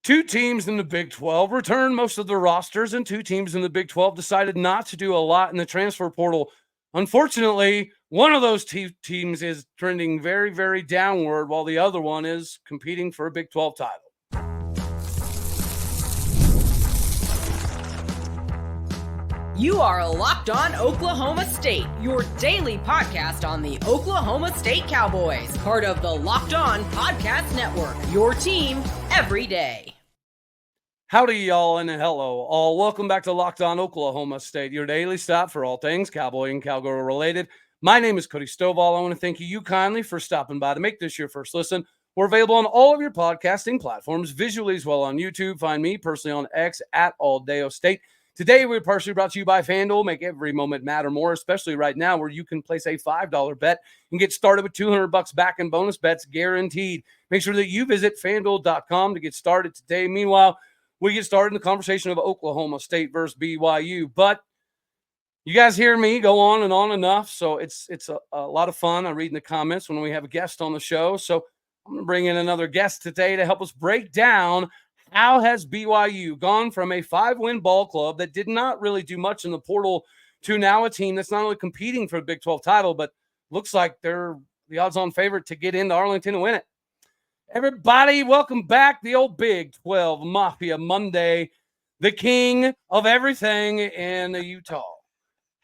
Two teams in the Big 12 returned most of their rosters, and two teams in the Big 12 decided not to do a lot in the transfer portal. Unfortunately, one of those teams is trending very, very downward, while the other one is competing for a Big 12 title. You are Locked On Oklahoma State, your daily podcast on the Oklahoma State Cowboys, part of the Locked On Podcast Network, your team every day. Howdy, y'all, and hello, all. Welcome back to Locked On Oklahoma State, your daily stop for all things Cowboy and Cowgirl related. My name is Cody Stovall. I want to thank you kindly for stopping by to make this your first listen. We're available on all of your podcasting platforms, visually as well on YouTube. Find me personally on X at AllDayOState. Today, we're partially brought to you by FanDuel. Make every moment matter more, especially right now where you can place a $5 bet and get started with $200 back in bonus bets guaranteed. Make sure that you visit FanDuel.com to get started today. Meanwhile, we get started in the conversation of Oklahoma State versus BYU. But you guys hear me go on and on enough, so it's a lot of fun. I read in the comments when we have a guest on the show. So I'm going to bring in another guest today to help us break down how has BYU gone from a 5-win ball club that did not really do much in the portal to now a team that's not only competing for the Big 12 title, but looks like they're the odds-on favorite to get into Arlington and win it. Everybody, welcome back. The old Big 12 Mafia Monday, the king of everything in Utah.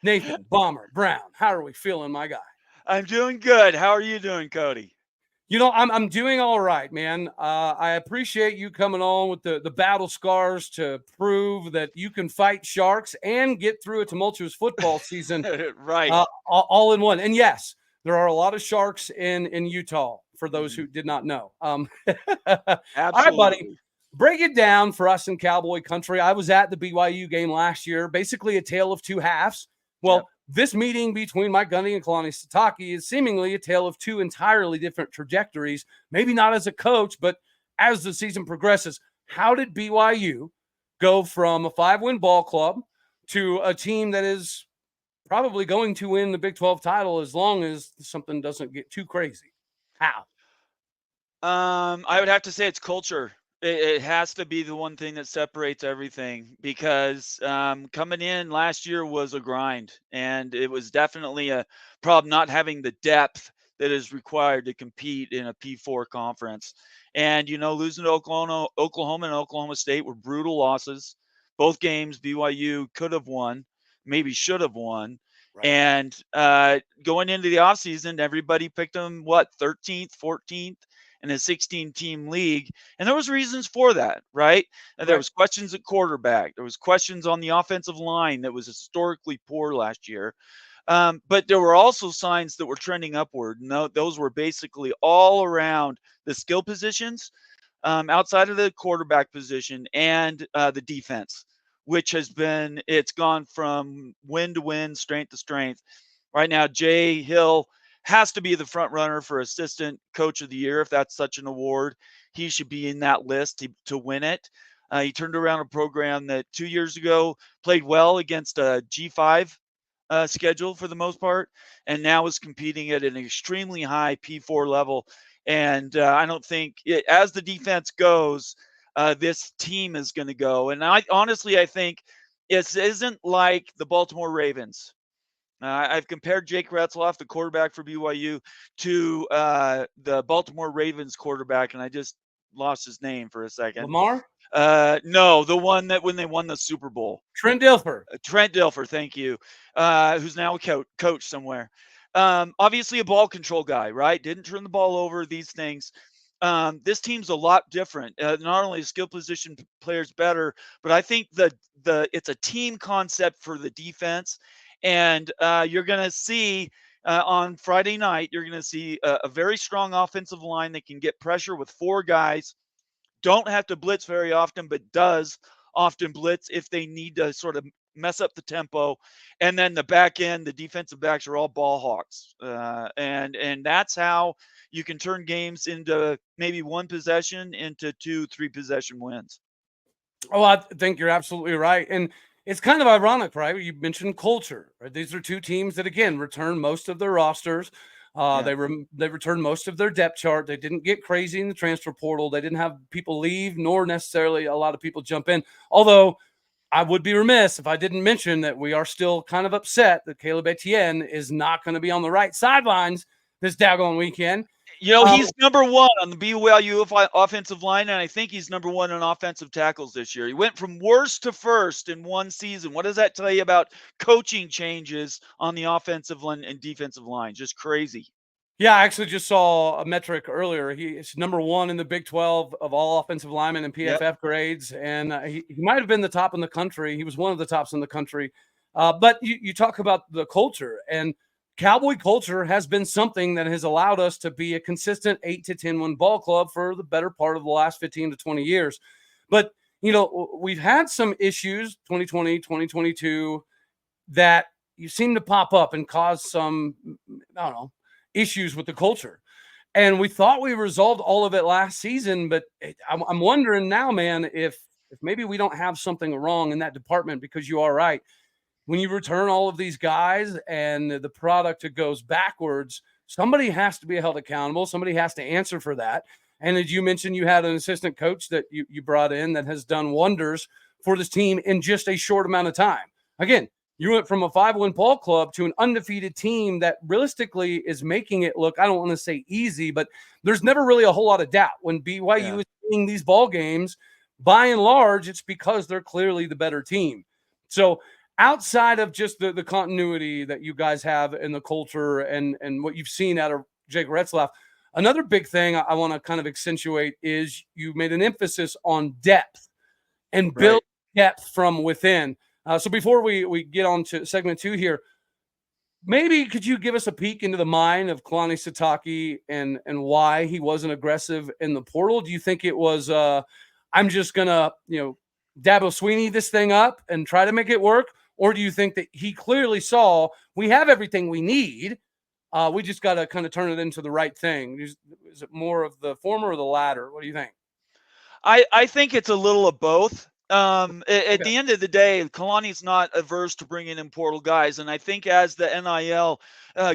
Nathan, Bomber, Brown, how are we feeling, my guy? I'm doing good. How are you doing, Cody? You know, I'm doing all right, man. I appreciate you coming on with the battle scars to prove that you can fight sharks and get through a tumultuous football season. Right. All in one. And yes, there are a lot of sharks in Utah, for those who did not know. Absolutely. All right, buddy. Break it down for us in Cowboy country. I was at the BYU game last year, basically a tale of two halves. Well, This meeting between Mike Gundy and Kalani Sitake is seemingly a tale of two entirely different trajectories, maybe not as a coach, but as the season progresses. How did BYU go from a 5-win ball club to a team that is probably going to win the Big 12 title as long as something doesn't get too crazy? How? I would have to say it's culture. It has to be the one thing that separates everything, because coming in last year was a grind, and it was definitely a problem not having the depth that is required to compete in a P4 conference. And, losing to Oklahoma and Oklahoma State were brutal losses. Both games BYU could have won, maybe should have won. Right. And going into the offseason, everybody picked them, 13th, 14th? In a 16-team league, and there was reasons for that, right? And there was questions at quarterback. There was questions on the offensive line that was historically poor last year. But there were also signs that were trending upward, and those were basically all around the skill positions, outside of the quarterback position, and the defense, which it's gone from win to win, strength to strength. Right now, Jay Hill has to be the front runner for assistant coach of the year. If that's such an award, he should be in that list to win it. He turned around a program that 2 years ago played well against a G5 schedule for the most part, and now is competing at an extremely high P4 level. And I don't think as the defense goes, this team is going to go. And I think it isn't like the Baltimore Ravens. I've compared Jake Retzloff, the quarterback for BYU, to the Baltimore Ravens quarterback, and I just lost his name for a second. Lamar? No, the one that when they won the Super Bowl. Trent Dilfer. Trent Dilfer, thank you, who's now a coach somewhere. Obviously a ball control guy, right? Didn't turn the ball over, these things. This team's a lot different. Not only skill position players better, but I think it's a team concept for the defense. And you're going to see on Friday night, you're going to see a very strong offensive line that can get pressure with four guys. Don't have to blitz very often, but does often blitz if they need to sort of mess up the tempo. And then the back end, the defensive backs are all ball hawks. And that's how you can turn games into maybe one possession into 2-3 possession wins. Oh, I think you're absolutely right. And it's kind of ironic, right? You mentioned culture, right? These are two teams that, again, return most of their rosters. They returned most of their depth chart. They didn't get crazy in the transfer portal. They didn't have people leave, nor necessarily a lot of people jump in. Although I would be remiss if I didn't mention that we are still kind of upset that Caleb Etienne is not going to be on the right sidelines this daggone weekend. He's number one on the BYU offensive line, and I think he's number one in offensive tackles this year. He went from worst to first in one season. What does that tell you about coaching changes on the offensive line and defensive line? Just crazy. Yeah, I actually just saw a metric earlier. He's number one in the Big 12 of all offensive linemen in PFF grades, and he might have been the top in the country. He was one of the tops in the country. But you talk about the culture, and Cowboy culture has been something that has allowed us to be a consistent 8-10 win ball club for the better part of the last 15 to 20 years. But, we've had some issues, 2020, 2022, that you seem to pop up and cause some, issues with the culture. And we thought we resolved all of it last season, but I'm wondering now, man, if maybe we don't have something wrong in that department, because you are right. When you return all of these guys and the product goes backwards, somebody has to be held accountable. Somebody has to answer for that. And as you mentioned, you had an assistant coach that you brought in that has done wonders for this team in just a short amount of time. Again, you went from a 5-win ball club to an undefeated team that realistically is making it look, I don't want to say easy, but there's never really a whole lot of doubt. When BYU is winning these ball games, by and large, it's because they're clearly the better team. So outside of just the continuity that you guys have in the culture and what you've seen out of Jake Retzlaff, another big thing I want to kind of accentuate is you made an emphasis on depth and build depth from within. So before we get on to segment 2 here, maybe could you give us a peek into the mind of Kalani Sitake and why he wasn't aggressive in the portal? Do you think it was I'm just going to, Dabo Sweeney this thing up and try to make it work? Or do you think that he clearly saw we have everything we need? We just got to kind of turn it into the right thing. Is it more of the former or the latter? What do you think? I think it's a little of both. At the end of the day, Kalani's not averse to bringing in portal guys. And I think as the NIL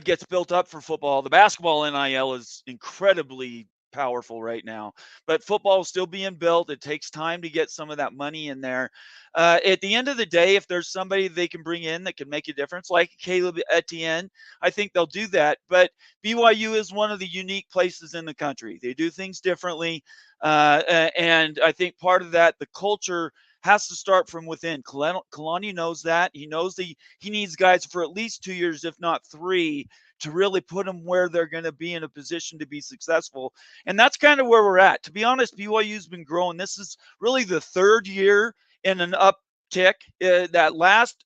gets built up for football, the basketball NIL is incredibly powerful right now, but football is still being built. It takes time to get some of that money in there. At the end of the day, if there's somebody they can bring in that can make a difference, like Caleb Etienne, I think they'll do that. But BYU is one of the unique places in the country. They do things differently. And I think part of that, the culture has to start from within. Kalani knows that. He knows he needs guys for at least 2 years, if not 3, to really put them where they're going to be in a position to be successful. And that's kind of where we're at. To be honest, BYU's been growing. This is really the 3rd year in an uptick. That last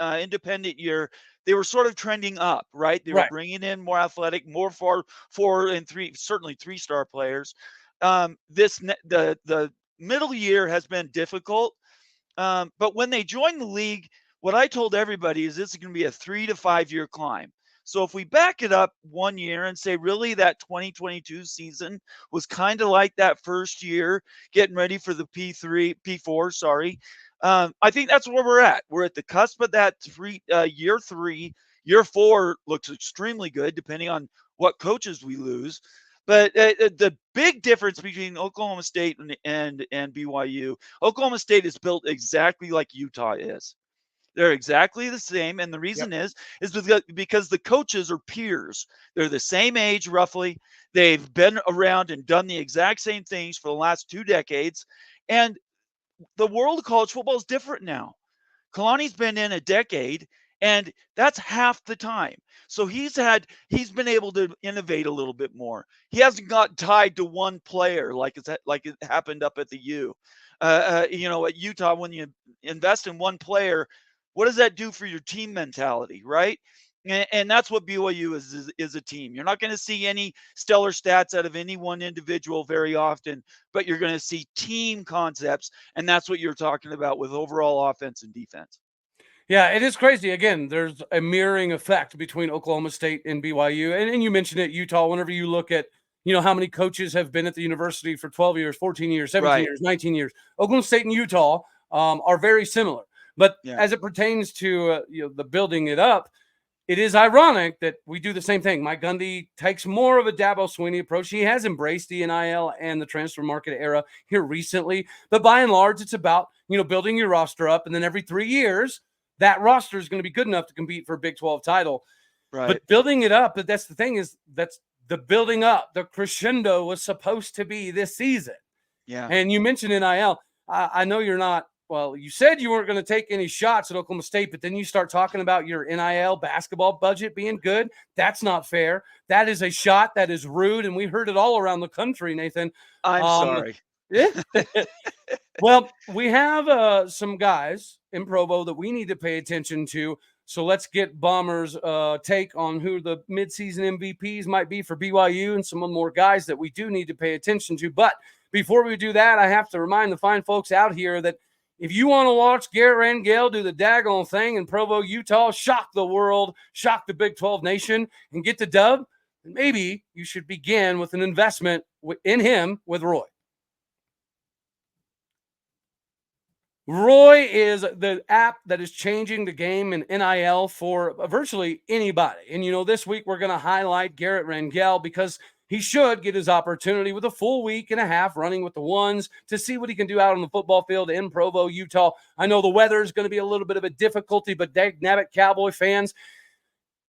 independent year, they were sort of trending up, right? They were bringing in more athletic, more 4 and 3, certainly 3-star players. The middle year has been difficult. But when they joined the league, what I told everybody is this is going to be a 3 to 5 year climb. So if we back it up 1 year and say really that 2022 season was kind of like that first year, getting ready for the P4, I think that's where we're at. We're at the cusp of that year 3. Year 4 looks extremely good, depending on what coaches we lose. But the big difference between Oklahoma State and BYU, Oklahoma State is built exactly like Utah is. They're exactly the same. And the reason is because the coaches are peers. They're the same age, roughly. They've been around and done the exact same things for the last 2 decades. And the world of college football is different now. Kalani's been in a decade, and that's half the time. So he's been able to innovate a little bit more. He hasn't got tied to one player like it happened up at the U. At Utah, when you invest in one player, what does that do for your team mentality, right? And that's what BYU is a team. You're not going to see any stellar stats out of any one individual very often, but you're going to see team concepts, and that's what you're talking about with overall offense and defense. Yeah, it is crazy. Again, there's a mirroring effect between Oklahoma State and BYU. And you mentioned it, Utah, whenever you look at, how many coaches have been at the university for 12 years, 14 years, 17 years, 19 years. Oklahoma State and Utah are very similar. But as it pertains to the building it up, it is ironic that we do the same thing. Mike Gundy takes more of a Dabo Swinney approach. He has embraced the NIL and the transfer market era here recently, but by and large, it's about, building your roster up, and then every 3 years, that roster is going to be good enough to compete for a Big 12 title. Right. But building it up, that's the thing, is that's the building up. The crescendo was supposed to be this season. Yeah. And you mentioned NIL. I know you're not. Well, you said you weren't going to take any shots at Oklahoma State, but then you start talking about your NIL basketball budget being good. That's not fair. That is a shot. That is rude. And we heard it all around the country, Nathan. I'm sorry. Yeah. Well, we have some guys in Provo that we need to pay attention to. So let's get Bomber's take on who the midseason MVPs might be for BYU and some more guys that we do need to pay attention to. But before we do that, I have to remind the fine folks out here that if you want to watch Garret Rangel do the daggone thing in Provo, Utah, shock the world, shock the Big 12 nation, and get the dub, then maybe you should begin with an investment in him with Roy. Roy is the app that is changing the game in NIL for virtually anybody. And, this week we're going to highlight Garret Rangel because he should get his opportunity with a full week and a half running with the ones to see what he can do out on the football field in Provo, Utah. I know the weather is going to be a little bit of a difficulty, but dagnabbit Cowboy fans,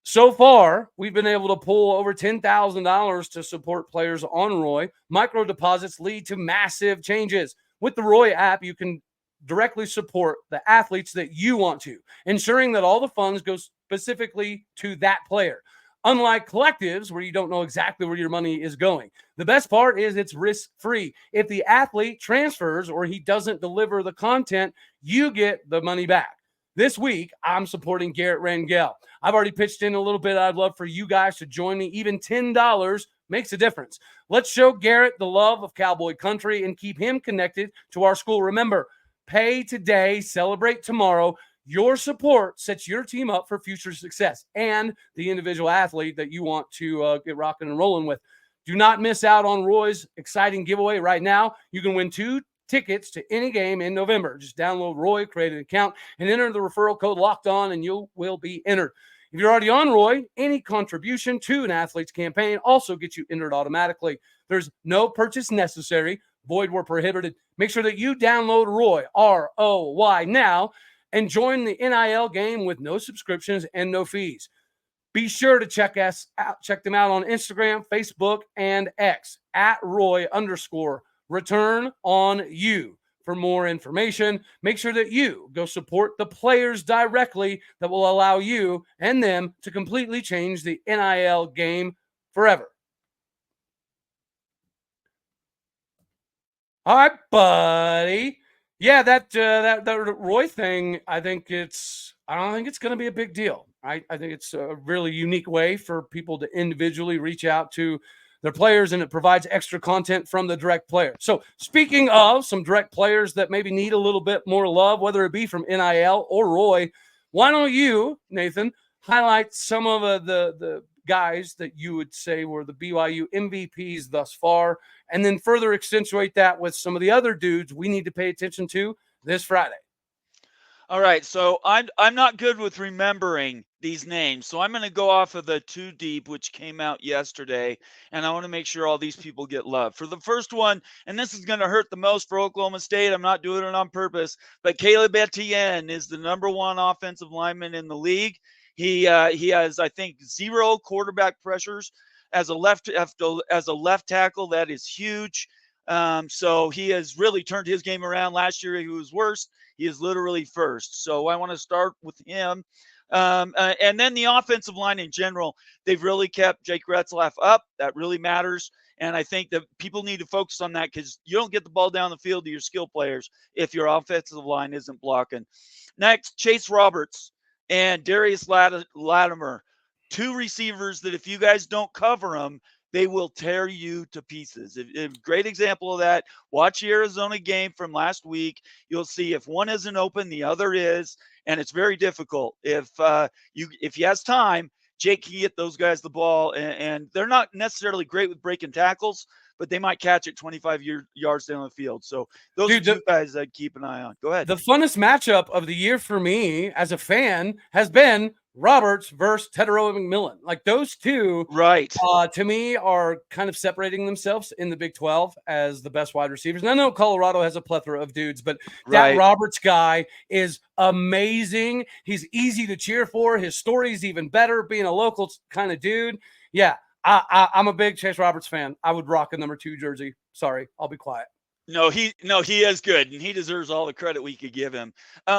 so far, we've been able to pull over $10,000 to support players on Roy. Micro deposits lead to massive changes. With the Roy app, you can directly support the athletes that you want to, ensuring that all the funds go specifically to that player. Unlike collectives where you don't know exactly where your money is going. The best part is it's risk-free. If the athlete transfers or he doesn't deliver the content, you get the money back. This week, I'm supporting Garret Rangel. I've already pitched in a little bit. I'd love for you guys to join me. Even $10 makes a difference. Let's show Garret the love of Cowboy country and keep him connected to our school. Remember, pay today, celebrate tomorrow. Your support sets your team up for future success and the individual athlete that you want to get rocking and rolling with. Do not miss out on Roy's exciting giveaway right now. You can win 2 tickets to any game in November. Just download Roy, create an account, and enter the referral code Locked On, and you will be entered. If you're already on Roy, any contribution to an athlete's campaign also gets you entered automatically. There's no purchase necessary. Void where prohibited. Make sure that you download Roy, R-O-Y, now, and join the NIL game with no subscriptions and no fees. Be sure to check them out on Instagram, Facebook, and X at Roy_return-on-you. For more information, make sure that you go support the players directly that will allow you and them to completely change the NIL game forever. All right, buddy. Yeah, that Roy thing, I don't think it's going to be a big deal. I think it's a really unique way for people to individually reach out to their players, and it provides extra content from the direct player. So speaking of some direct players that maybe need a little bit more love, whether it be from NIL or Roy, why don't you, Nathan, highlight some of the guys that you would say were the BYU MVPs thus far, and then further accentuate that with some of the other dudes we need to pay attention to this Friday. All right, so I'm not good with remembering these names, so I'm going to go off of the 2 Deep, which came out yesterday, and I want to make sure all these people get love. For the first one, and this is going to hurt the most for Oklahoma State, I'm not doing it on purpose, but Caleb Etienne is the #1 offensive lineman in the league. He has, I think, 0 quarterback pressures as a left tackle. That is huge. So he has really turned his game around. Last year he was worst. He is literally first. So I want to start with him. And then the offensive line in general, they've really kept Jake Retzlaff up. That really matters. And I think that people need to focus on that because you don't get the ball down the field to your skill players if your offensive line isn't blocking. Next, Chase Roberts and Darius Latimer, 2 receivers that if you guys don't cover them, they will tear you to pieces. A great example of that, watch the Arizona game from last week. You'll see if one isn't open, the other is, and it's very difficult. If he has time, Jake can get those guys the ball, and they're not necessarily great with breaking tackles, but they might catch it 25 yards down the field. So those are 2 guys I'd keep an eye on. Go ahead. The funnest matchup of the year for me as a fan has been Roberts versus Tedero McMillan. Like those two, Right. to me, are kind of separating themselves in the Big 12 as the best wide receivers. And I know Colorado has a plethora of dudes, but that Roberts guy is amazing. He's easy to cheer for. His story's even better, being a local kind of dude. Yeah, I'm a big Chase Roberts fan. I would rock a number 2 jersey. Sorry, I'll be quiet. No, he is good, and he deserves all the credit we could give him.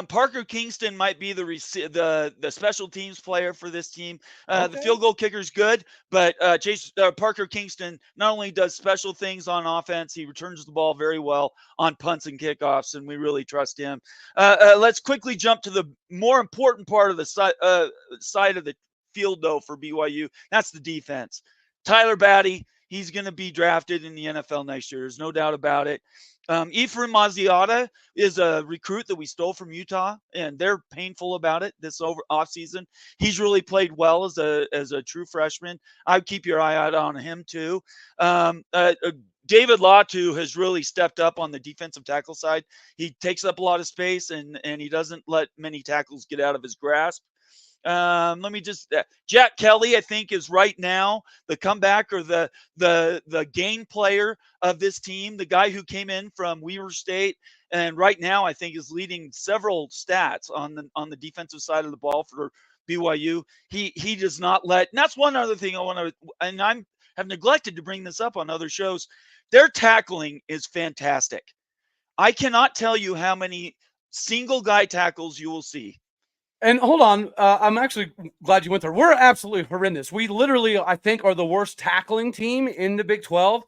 Parker Kingston might be the special teams player for this team. The field goal kicker's good, but Parker Kingston not only does special things on offense, he returns the ball very well on punts and kickoffs, and we really trust him. Let's quickly jump to the more important part of the side of the field, though, for BYU. That's the defense. Tyler Batty. He's going to be drafted in the NFL next year. There's no doubt about it. Ephraim Maziata is a recruit that we stole from Utah, and they're painful about it this offseason. He's really played well as a true freshman. I'd keep your eye out on him too. David Latu has really stepped up on the defensive tackle side. He takes up a lot of space, and he doesn't let many tackles get out of his grasp. Jack Kelly, I think, is right now the comeback or the game player of this team, the guy who came in from Weber State, and right now I think is leading several stats on the defensive side of the ball for BYU. He does not let, and that's one other thing I want to, and have neglected to bring this up on other shows. Their tackling is fantastic. I cannot tell you how many single guy tackles you will see. And hold on, I'm actually glad you went there. We're absolutely horrendous. We literally, I think, are the worst tackling team in the Big 12.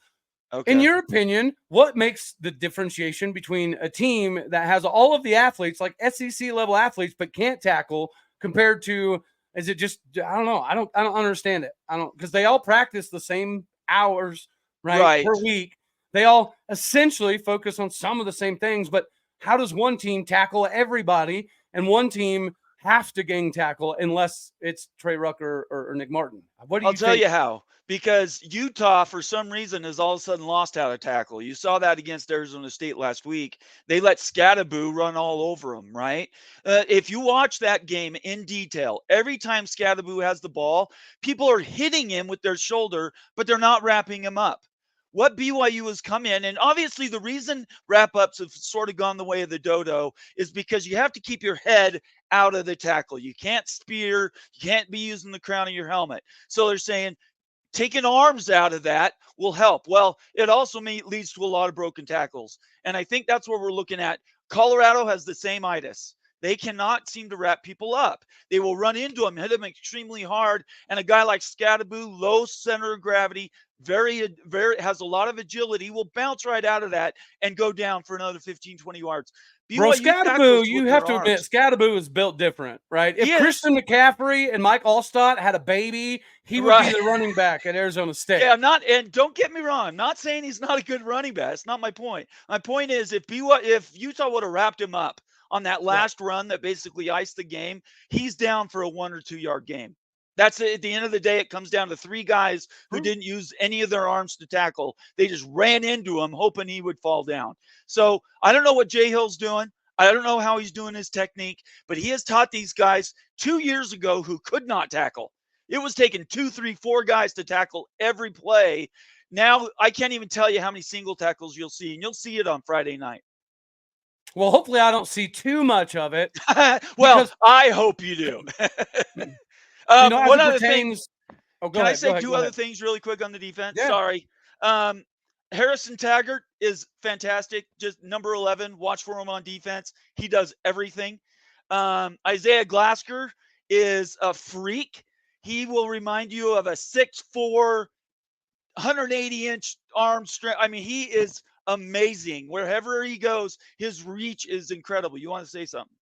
Okay. In your opinion, what makes the differentiation between a team that has all of the athletes, like SEC level athletes, but can't tackle, compared to, is it just, I don't know. I don't understand it. Because they all practice the same hours, right, per week. They all essentially focus on some of the same things, but how does one team tackle everybody and one team have to gang tackle unless it's Trey Rucker or Nick Martin? I'll tell you how. Because Utah, for some reason, has all of a sudden lost how to tackle. You saw that against Arizona State last week. They let Scadaboo run all over them, right? If you watch that game in detail, every time Scadaboo has the ball, people are hitting him with their shoulder, but they're not wrapping him up. What BYU has come in, and obviously the reason wrap-ups have sort of gone the way of the dodo is because you have to keep your head out of the tackle. You can't spear. You can't be using the crown of your helmet. So they're saying taking arms out of that will help. Well, it also leads to a lot of broken tackles. And I think that's what we're looking at. Colorado has the same itis. They cannot seem to wrap people up. They will run into them, hit them extremely hard. And a guy like Scadaboo, low center of gravity, very has a lot of agility, will bounce right out of that and go down for another 15, 20 yards. Bro, Scadaboo, you have to admit, Scadaboo is built different, right? If Christian McCaffrey and Mike Allstott had a baby, he would be the running back at Arizona State. Yeah, and don't get me wrong, I'm not saying he's not a good running back. That's not my point. My point is if Utah would have wrapped him up on that last run that basically iced the game, he's down for a 1 or 2 yard game. That's at the end of the day, it comes down to 3 guys who didn't use any of their arms to tackle. They just ran into him, hoping he would fall down. So I don't know what Jay Hill's doing. I don't know how he's doing his technique, but he has taught these guys 2 years ago who could not tackle. It was taking 2, 3, 4 guys to tackle every play. Now I can't even tell you how many single tackles you'll see, and you'll see it on Friday night. Well, hopefully I don't see too much of it. Well, I hope you do. One other thing. Can I say two other things really quick on the defense? Yeah. Sorry. Harrison Taggart is fantastic. Just number 11. Watch for him on defense. He does everything. Isaiah Glasker is a freak. He will remind you of a 6'4", 180-inch arm strength. I mean, he is amazing. Wherever he goes, his reach is incredible. You want to say something?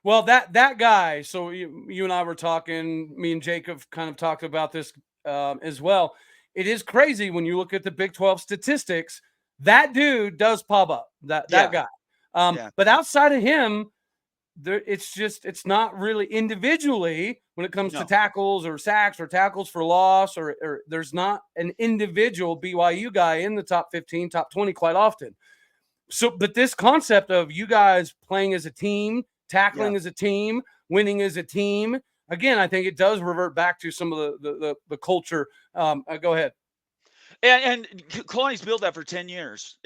Well, that guy, so you and I were talking, me and Jacob kind of talked about this as well. It is crazy when you look at the Big 12 statistics. That dude does pop up, that guy. But outside of him, it's not really individually when it comes to tackles or sacks or tackles for loss, or there's not an individual BYU guy in the top 15, top 20 quite often. So, but this concept of you guys playing as a team, tackling as a team, winning as a team, again, I think it does revert back to some of the culture. Go ahead. And Kalani's built that for 10 years.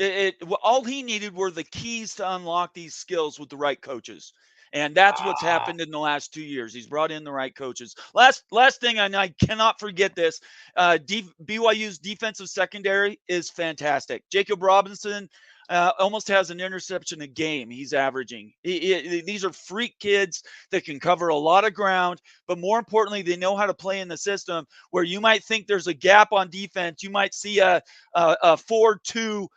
All he needed were the keys to unlock these skills with the right coaches. And that's what's happened in the last 2 years. He's brought in the right coaches. Last thing, and I cannot forget this, BYU's defensive secondary is fantastic. Jacob Robinson almost has an interception a game he's averaging. These are freak kids that can cover a lot of ground, but more importantly, they know how to play in the system where you might think there's a gap on defense. You might see a 4-2-5.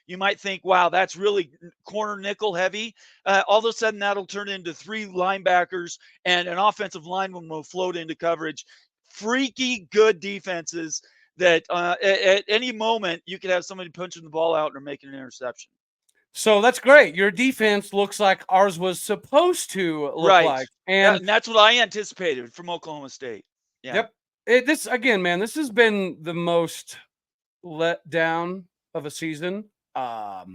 You might think, wow, that's really corner nickel heavy. All of a sudden, that'll turn into 3 linebackers and an offensive lineman will float into coverage. Freaky good defenses that at any moment you could have somebody punching the ball out or making an interception. So that's great. Your defense looks like ours was supposed to look like. And that's what I anticipated from Oklahoma State. Yeah. Yep. This has been the most let down of a season. I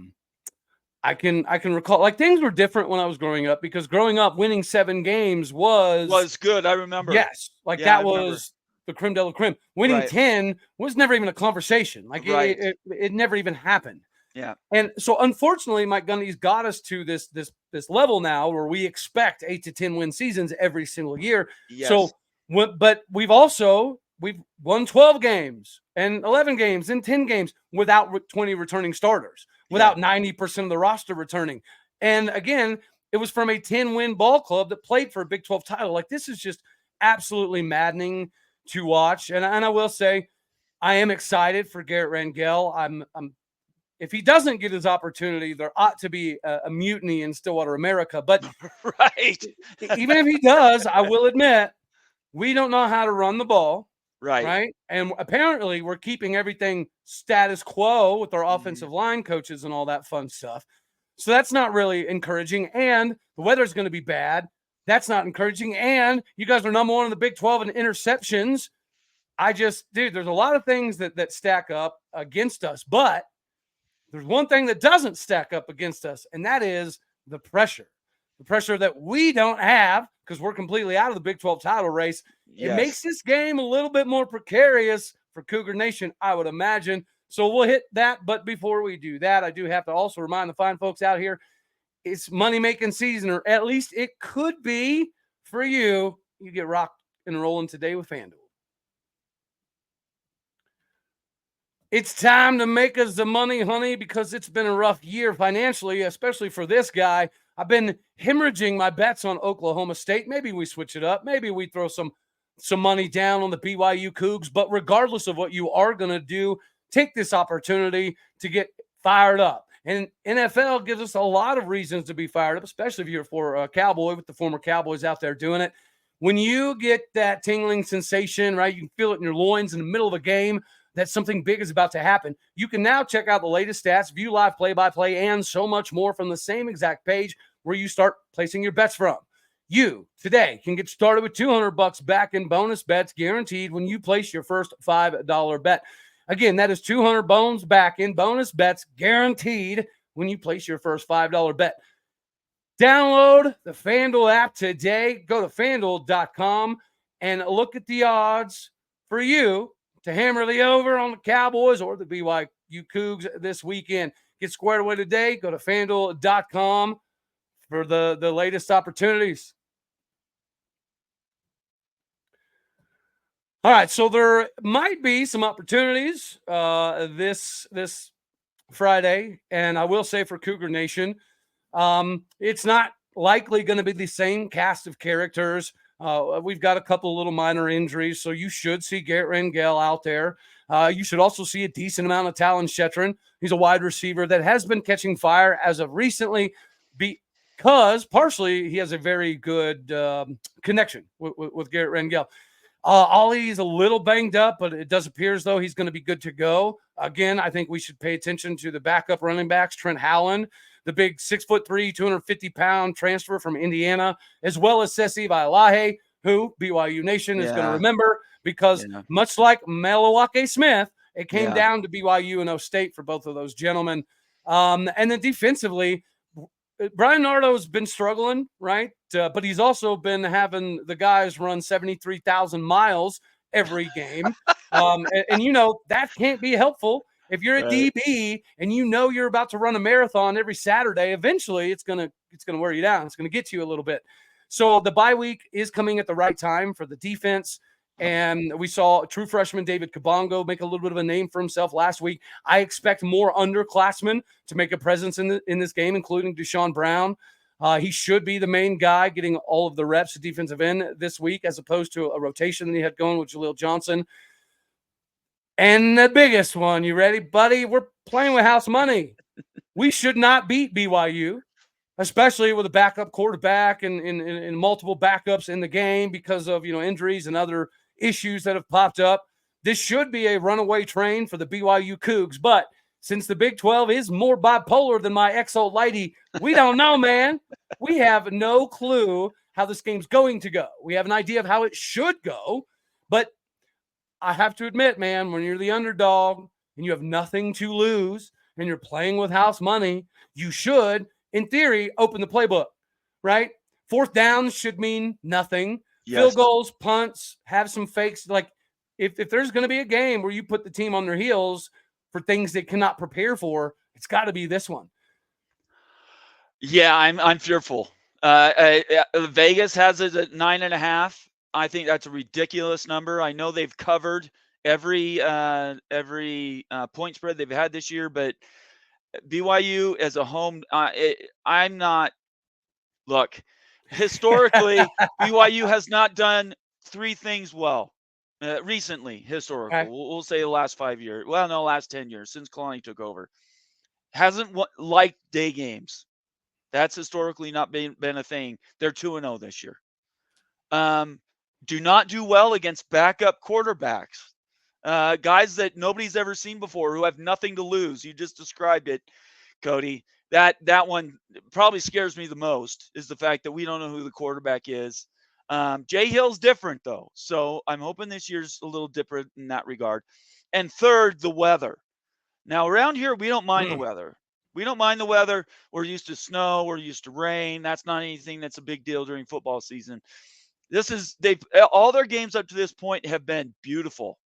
can recall, like, things were different when I was growing up, because growing up winning 7 games was good. I remember. Yes. Like, that was the creme de la creme. Winning 10 was never even a conversation. Like, it never even happened. Yeah. And so, unfortunately, Mike Gundy's got us to this level now where we expect 8 to 10 win seasons every single year. Yes. So, but we've won 12 games and 11 games and 10 games without 20 returning starters, without 90% of the roster returning. And again, it was from a 10-win ball club that played for a Big 12 title. Like, this is just absolutely maddening to watch. And I will say, I am excited for Garret Rangel. I'm if he doesn't get his opportunity, there ought to be a mutiny in Stillwater, America. But even if he does, I will admit, we don't know how to run the ball. Right. And apparently we're keeping everything status quo with our offensive line coaches and all that fun stuff. So that's not really encouraging. And the weather's going to be bad. That's not encouraging. And you guys are number 1 in the Big 12 in interceptions. Dude, there's a lot of things that stack up against us. But there's one thing that doesn't stack up against us, and that is the pressure. The pressure that we don't have because we're completely out of the Big 12 title race. It makes this game a little bit more precarious for Cougar Nation, I would imagine. So we'll hit that. But before we do that, I do have to also remind the fine folks out here, it's money-making season, or at least it could be for you. You get rocked and rolling today with FanDuel. It's time to make us the money, honey, because it's been a rough year financially, especially for this guy. I've been hemorrhaging my bets on Oklahoma State. Maybe we switch it up. Maybe we throw some money down on the BYU Cougs. But regardless of what you are going to do, take this opportunity to get fired up. And NFL gives us a lot of reasons to be fired up, especially if you're for a Cowboy, with the former Cowboys out there doing it. When you get that tingling sensation, right, you can feel it in your loins in the middle of a game, that something big is about to happen. You can now check out the latest stats, view live play-by-play, and so much more from the same exact page where you start placing your bets from. You, today, can get started with $200 back in bonus bets guaranteed when you place your first $5 bet. Again, that is $200 back in bonus bets guaranteed when you place your first $5 bet. Download the FanDuel app today. Go to FanDuel.com and look at the odds for you to hammer the over on the Cowboys or the BYU Cougs this weekend. Get squared away today. Go to FanDuel.com for the latest opportunities. All right, so there might be some opportunities this Friday, and I will say for Cougar Nation, it's not likely going to be the same cast of characters. We've got a couple of little minor injuries, so you should see Garret Rangel out there. You should also see a decent amount of Talon Shetron. He's a wide receiver that has been catching fire as of recently because partially he has a very good connection with Garret Rangel. Ollie's a little banged up, but it does appear as though he's going to be good to go. Again, I think we should pay attention to the backup running backs, Trent Howland, the big 6'3", 250-pound transfer from Indiana, as well as Sesi Vailahe, who BYU Nation is going to remember because much like Malawake Smith, it came down to BYU and O State for both of those gentlemen. And then defensively, Brian Nardo's been struggling, right? But he's also been having the guys run 73,000 miles every game. And that can't be helpful. If you're a DB and you're about to run a marathon every Saturday, eventually it's gonna wear you down. It's gonna get you a little bit. So the bye week is coming at the right time for the defense. And we saw true freshman David Kabongo make a little bit of a name for himself last week. I expect more underclassmen to make a presence in this game, including Deshaun Brown. He should be the main guy getting all of the reps at defensive end this week, as opposed to a rotation that he had going with Jaleel Johnson. And the biggest one, you ready, buddy? We're playing with house money. We should not beat BYU, especially with a backup quarterback and multiple backups in the game because of injuries and other issues that have popped up. This should be a runaway train for the BYU Cougs, but since the Big 12 is more bipolar than my XO Lighty, we don't know, man. We have no clue how this game's going to go. We have an idea of how it should go, but I have to admit, man, when you're the underdog and you have nothing to lose and you're playing with house money, you should, in theory, open the playbook, right? Fourth downs should mean nothing. Yes. Field goals, punts, have some fakes. Like if there's going to be a game where you put the team on their heels for things they cannot prepare for, it's got to be this one. Yeah, I'm fearful. Vegas has it at 9.5. I think that's a ridiculous number. I know they've covered every point spread they've had this year, but BYU as a home, I'm not. Look, historically, BYU has not done three things well recently. Historically, okay. We'll say the last 5 years. Well, no, last 10 years since Kalani took over. Hasn't liked day games. That's historically not been a thing. They're 2-0 this year. Do not do well against backup quarterbacks. Guys that nobody's ever seen before who have nothing to lose. You just described it, Cody. That one probably scares me the most is the fact that we don't know who the quarterback is. Jay Hill's different, though. So I'm hoping this year's a little different in that regard. And third, the weather. Now, around here, we don't mind the weather. We don't mind the weather. We're used to snow. We're used to rain. That's not anything that's a big deal during football season. All their games up to this point have been beautiful.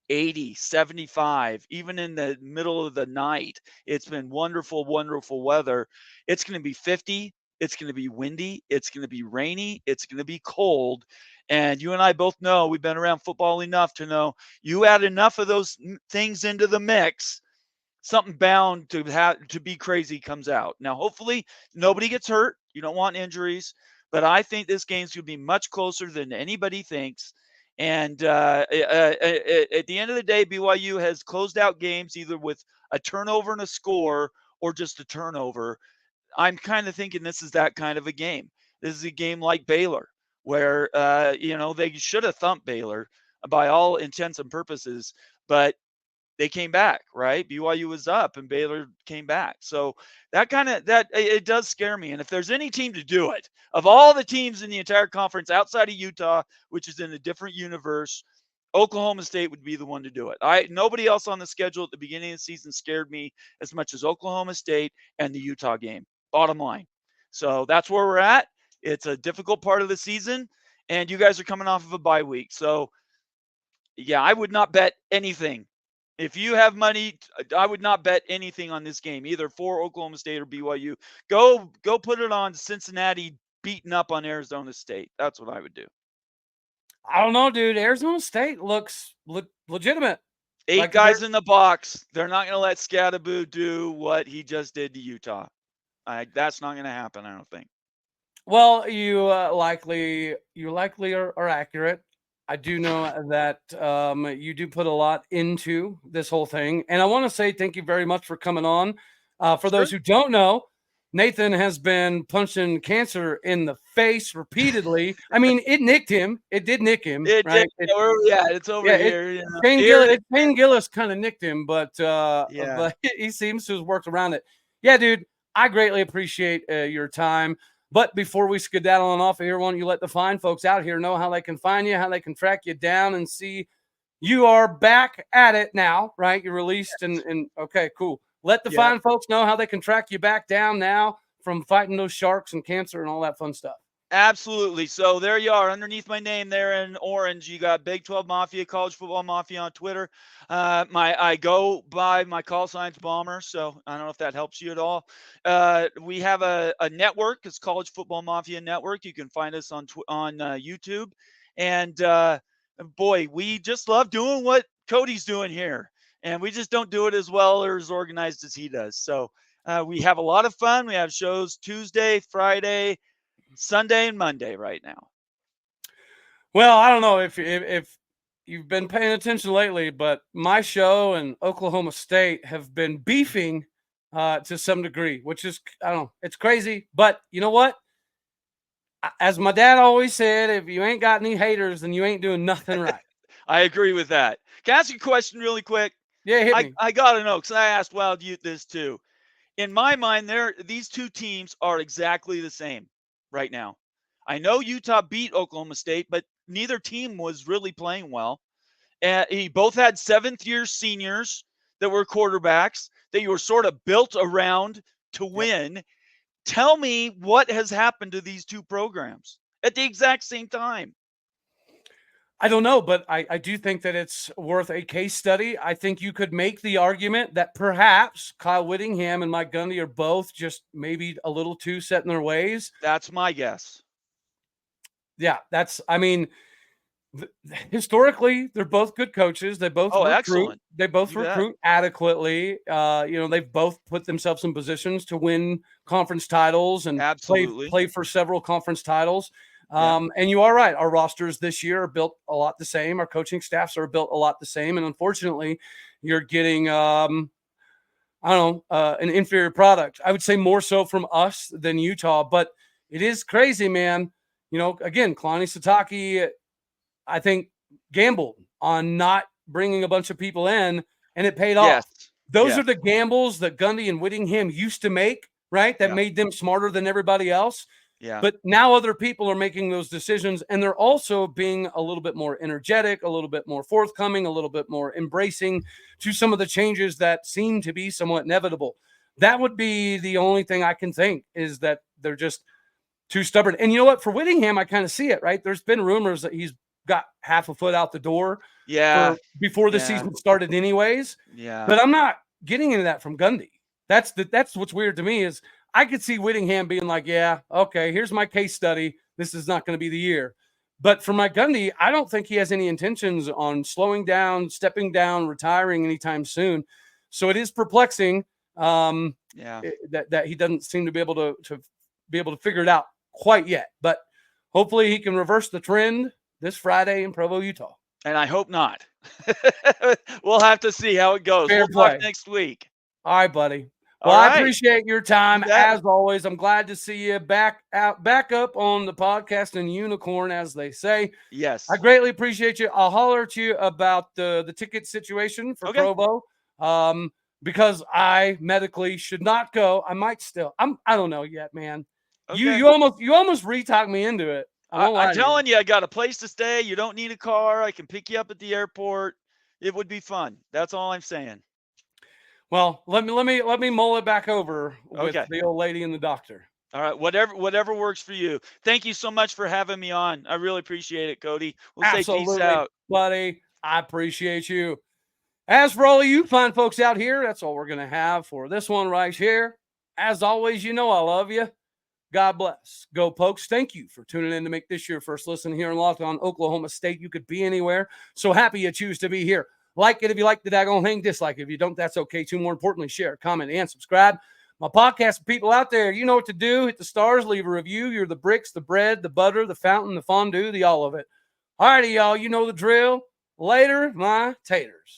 80, 75, even in the middle of the night. It's been wonderful, wonderful weather. It's going to be 50. It's going to be windy. It's going to be rainy. It's going to be cold. And you and I both know, we've been around football enough to know you add enough of those things into the mix, something bound to be crazy comes out. Now, hopefully nobody gets hurt. You don't want injuries, but I think this game's going to be much closer than anybody thinks. And at the end of the day, BYU has closed out games either with a turnover and a score or just a turnover. I'm kind of thinking this is that kind of a game. This is a game like Baylor where, they should have thumped Baylor by all intents and purposes, but they came back, right? BYU was up and Baylor came back. So that it does scare me. And if there's any team to do it, of all the teams in the entire conference outside of Utah, which is in a different universe, Oklahoma State would be the one to do it. Nobody else on the schedule at the beginning of the season scared me as much as Oklahoma State and the Utah game, bottom line. So that's where we're at. It's a difficult part of the season, and you guys are coming off of a bye week. So, yeah, I would not bet anything. If you have money, I would not bet anything on this game, either for Oklahoma State or BYU. Go put it on Cincinnati beating up on Arizona State. That's what I would do. I don't know, dude. Arizona State looks legitimate. 8 guys in the box. They're not going to let Scadaboo do what he just did to Utah. That's not going to happen, I don't think. Well, you likely are accurate. I do know that you do put a lot into this whole thing. And I want to say thank you very much for coming on. For those who don't know, Nathan has been punching cancer in the face repeatedly. I mean, it nicked him. It did nick him. Right? It's over here. Payne Gillis kind of nicked him, but he seems to have worked around it. Yeah, dude, I greatly appreciate your time. But before we skedaddle on off of here, why don't you let the fine folks out here know how they can find you, how they can track you down and see you are back at it now, right? You're released and okay, cool. Let the fine folks know how they can track you back down now from fighting those sharks and cancer and all that fun stuff? Absolutely. So there you are, underneath my name there in orange. You got Big 12 Mafia, College Football Mafia on Twitter. I go by my call signs Bomber, so I don't know if that helps you at all. We have a network. It's College Football Mafia Network. You can find us on YouTube. And boy, we just love doing what Cody's doing here, and we just don't do it as well or as organized as he does. So we have a lot of fun. We have shows Tuesday, Friday, Sunday, and Monday right now. Well, I don't know if you've been paying attention lately, but my show and Oklahoma State have been beefing to some degree, which is, I don't know, it's crazy. But you know what? As my dad always said, if you ain't got any haters, then you ain't doing nothing right. I agree with that. Can I ask you a question really quick? Yeah, hit me. I got to know, because I asked Wild Youth this too. In my mind, these two teams are exactly the same right now. I know Utah beat Oklahoma State, but neither team was really playing well. And both had seventh-year seniors that were quarterbacks that you were sort of built around to win. Yep. Tell me what has happened to these two programs at the exact same time. I don't know, but I do think that it's worth a case study. I think you could make the argument that perhaps Kyle Whittingham and Mike Gundy are both just maybe a little too set in their ways. That's my guess. Yeah, historically, they're both good coaches. They both recruit. Excellent. They both recruit adequately. They've both put themselves in positions to win conference titles and play for several conference titles. And you are right. Our rosters this year are built a lot the same. Our coaching staffs are built a lot the same. And unfortunately, you're getting, an inferior product. I would say more so from us than Utah, but it is crazy, man. Again, Kalani Sitake, I think, gambled on not bringing a bunch of people in, and it paid off. Those are the gambles that Gundy and Whittingham used to make, right? That made them smarter than everybody else. Yeah. But now other people are making those decisions, and they're also being a little bit more energetic, a little bit more forthcoming, a little bit more embracing to some of the changes that seem to be somewhat inevitable. That would be the only thing I can think, is that they're just too stubborn. And you know what? For Whittingham, I kind of see it, right? There's been rumors that he's got half a foot out the door before the season started anyways. Yeah. But I'm not getting into that from Gundy. That's what's weird to me, is I could see Whittingham being like, yeah, okay, here's my case study. This is not going to be the year. But for Mike Gundy, I don't think he has any intentions on slowing down, stepping down, retiring anytime soon. So it is perplexing that he doesn't seem to be able to figure it out quite yet. But hopefully he can reverse the trend this Friday in Provo, Utah. And I hope not. We'll have to see how it goes. We'll talk next week. All right, buddy. Well, I appreciate your time as always. I'm glad to see you back up on the podcast and unicorn, as they say. Yes. I greatly appreciate you. I'll holler at you about the ticket situation for Provo. Because I medically should not go. I might still. I don't know yet, man. Okay. You almost re-talked me into it. I'm telling you, I got a place to stay. You don't need a car. I can pick you up at the airport. It would be fun. That's all I'm saying. Well, let me mull it back over with the old lady and the doctor. All right, whatever works for you. Thank you so much for having me on. I really appreciate it, Cody. We'll Absolutely, say peace out, buddy. I appreciate you. As for all of you fine folks out here, that's all we're gonna have for this one right here. As always, I love you. God bless. Go Pokes. Thank you for tuning in to make this your first listen here in Locked On Oklahoma State. You could be anywhere. So happy you choose to be here. Like it if you like the daggone thing. Dislike it if you don't. That's okay too. More importantly, share, comment, and subscribe. My podcast people out there, you know what to do. Hit the stars, leave a review. You're the bricks, the bread, the butter, the fountain, the fondue, the all of it. All righty, y'all. You know the drill. Later, my taters.